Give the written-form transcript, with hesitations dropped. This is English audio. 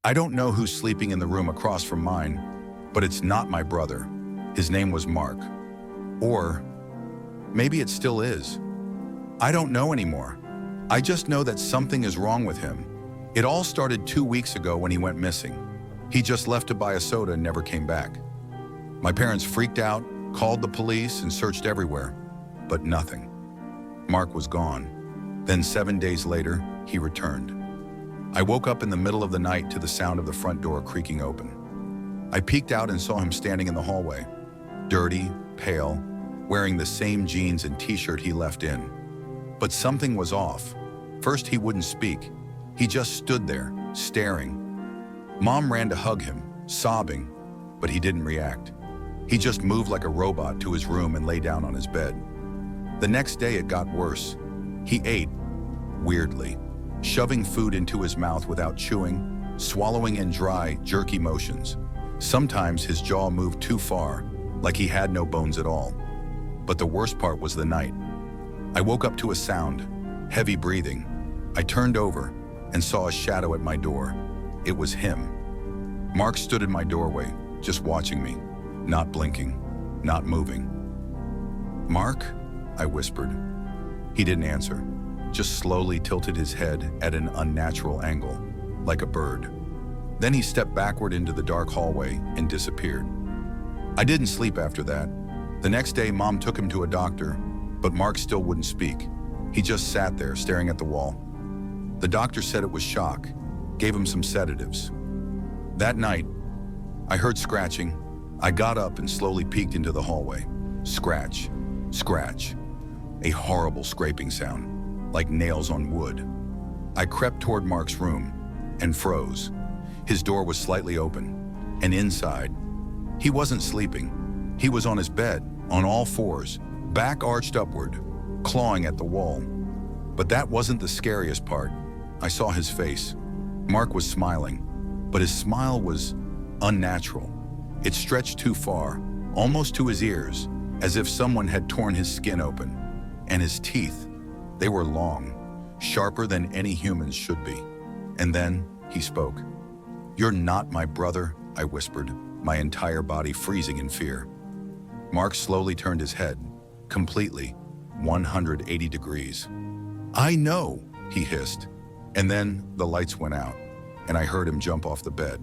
I don't know who's sleeping in the room across from mine, but it's not my brother. His name was Mark. Or maybe it still is. I don't know anymore. I just know that something is wrong with him. It all started 2 weeks ago when he went missing. He just left to buy a soda and never came back. My parents freaked out, called the police, and searched everywhere, but nothing. Mark was gone. Then 7 days later, he returned. I woke up in the middle of the night to the sound of the front door creaking open. I peeked out and saw him standing in the hallway, dirty, pale, wearing the same jeans and t-shirt he left in. But something was off. First, he wouldn't speak. He just stood there, staring. Mom ran to hug him, sobbing, but he didn't react. He just moved like a robot to his room and lay down on his bed. The next day, it got worse. He ate, weirdly, shoving food into his mouth without chewing, swallowing in dry, jerky motions. Sometimes his jaw moved too far, like he had no bones at all. But the worst part was the night. I woke up to a sound, heavy breathing. I turned over and saw a shadow at my door. It was him. Mark stood in my doorway, just watching me, not blinking, not moving. "Mark?" I whispered. He didn't answer, just slowly tilted his head at an unnatural angle, like a bird. Then he stepped backward into the dark hallway and disappeared. I didn't sleep after that. The next day, Mom took him to a doctor, but Mark still wouldn't speak. He just sat there, staring at the wall. The doctor said it was shock, gave him some sedatives. That night, I heard scratching. I got up and slowly peeked into the hallway. Scratch, scratch. A horrible scraping sound, like nails on wood. I crept toward Mark's room and froze. His door was slightly open, and inside, he wasn't sleeping. He was on his bed, on all fours, back arched upward, clawing at the wall. But that wasn't the scariest part. I saw his face. Mark was smiling, but his smile was unnatural. It stretched too far, almost to his ears, as if someone had torn his skin open. And his teeth, they were long, sharper than any human's should be. And then he spoke. "You're not my brother," I whispered, my entire body freezing in fear. Mark slowly turned his head, completely, 180 degrees. "I know," he hissed. And then the lights went out, and I heard him jump off the bed.